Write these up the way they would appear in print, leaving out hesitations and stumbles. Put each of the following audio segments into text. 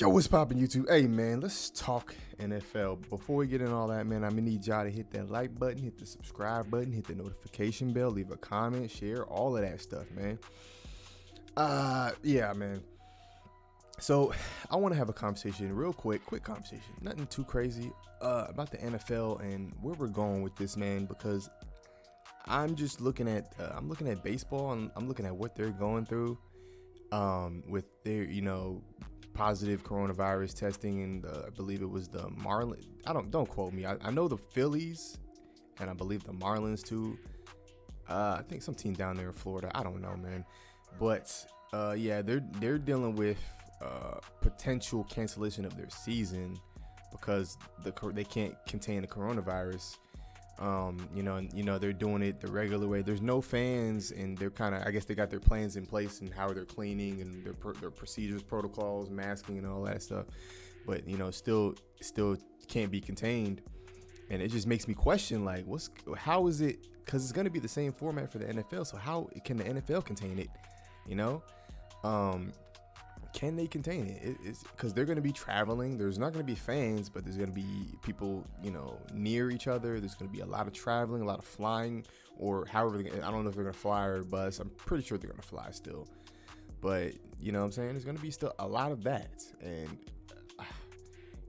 Yo, what's poppin' YouTube? Hey man, let's talk NFL. Before we get in all that, man, I'm gonna need y'all to hit that like button, hit the subscribe button, hit the notification bell, leave a comment, share, all of that stuff, man. Yeah, man. So I want to have a conversation, real quick conversation, nothing too crazy, about the NFL and where we're going with this, man. Because I'm just looking at, I'm looking at baseball and I'm looking at what they're going through, with their, positive coronavirus testing, and I believe it was the Marlins. Don't quote me. I know the Phillies, and I believe the Marlins too. I think some team down there in Florida. I don't know, man. But yeah, they're dealing with potential cancellation of their season because they can't contain the coronavirus. They're doing it the regular way. There's no fans, and they're I guess they got their plans in place and how they're cleaning and their procedures, protocols, masking, and all that stuff. But still can't be contained, and it just makes me question, like, how is it? Because it's gonna be the same format for the NFL. So how can the NFL contain it? Can they contain it? It's because they're going to be traveling. There's not going to be fans, but there's going to be people, near each other. There's going to be a lot of traveling, a lot of flying, or however. I don't know if they're going to fly or bus. I'm pretty sure they're going to fly still. But you know what I'm saying? There's going to be still a lot of that. And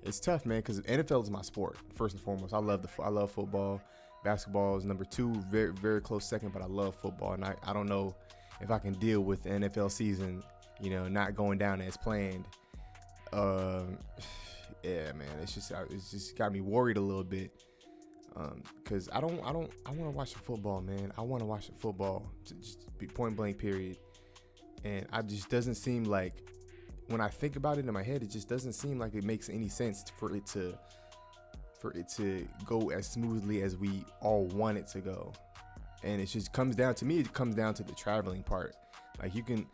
it's tough, man, because NFL is my sport, first and foremost. I love football. Basketball is number 2, very, very close second, but I love football. And I don't know if I can deal with the NFL season, not going down as planned. Yeah, man, it's just got me worried a little bit. Cause I want to watch the football, man. I want to watch the football, just be point blank, period. And I just doesn't seem like, when I think about it in my head, it just doesn't seem like it makes any sense for it to go as smoothly as we all want it to go. And it just comes down to the traveling part. Like you can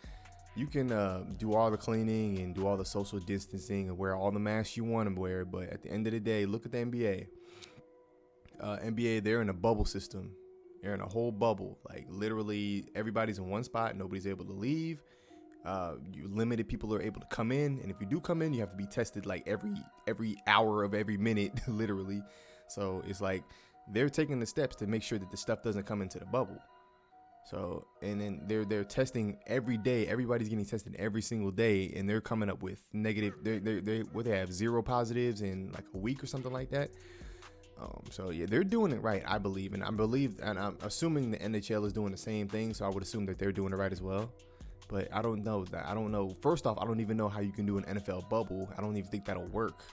do all the cleaning and do all the social distancing and wear all the masks you want to wear, but at the end of the day, look at the NBA. NBA, they're in a bubble system. They're in a whole bubble. Like literally, everybody's in one spot. Nobody's able to leave. Limited people are able to come in, and if you do come in, you have to be tested like every hour of every minute, literally. So it's like they're taking the steps to make sure that the stuff doesn't come into the bubble. So, and then they're testing every day. Everybody's getting tested every single day, and they're coming up with negative. They have 0 positives in like a week or something like that. So yeah, they're doing it right, I believe, and I'm assuming the NHL is doing the same thing. So I would assume that they're doing it right as well. But I don't know that. I don't know. First off, I don't even know how you can do an NFL bubble. I don't even think that'll work,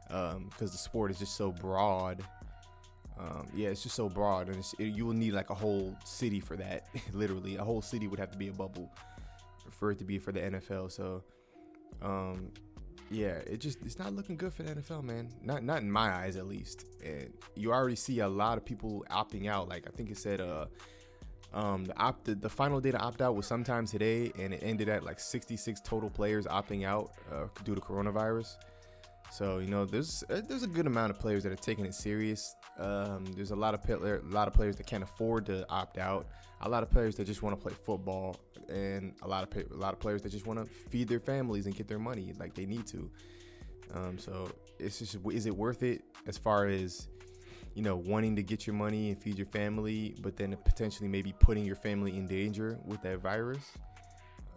because the sport is just so broad. Yeah, it's just so broad, and you will need like a whole city for that. Literally, a whole city would have to be a bubble for it to be for the NFL. So, yeah, it's not looking good for the NFL, man. Not in my eyes, at least. And you already see a lot of people opting out. Like I think it said, the final day to opt out was sometime today, and it ended at like 66 total players opting out due to coronavirus. So there's a good amount of players that are taking it serious. There's a lot of players that can't afford to opt out. A lot of players that just want to play football, and a lot of players that just want to feed their families and get their money like they need to. So it's just, is it worth it as far as wanting to get your money and feed your family, but then potentially maybe putting your family in danger with that virus?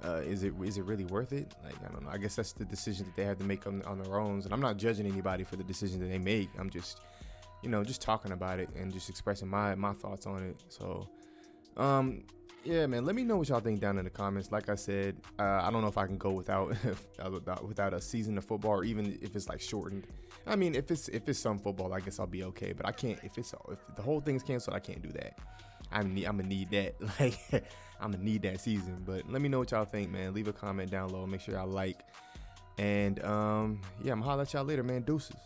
Is it really worth it? Like, I don't know. I guess that's the decision that they have to make on their own. And I'm not judging anybody for the decision that they make. I'm just, just talking about it and just expressing my thoughts on it. So, yeah, man, let me know what y'all think down in the comments. Like I said, I don't know if I can go without a season of football, or even if it's like shortened. I mean, if it's some football, I guess I'll be okay. But I can't, if the whole thing's canceled, I can't do that. I'm gonna need that. Like, I'm gonna need that season. But let me know what y'all think, man. Leave a comment down below. Make sure y'all like. And yeah, I'm gonna holler at y'all later, man. Deuces.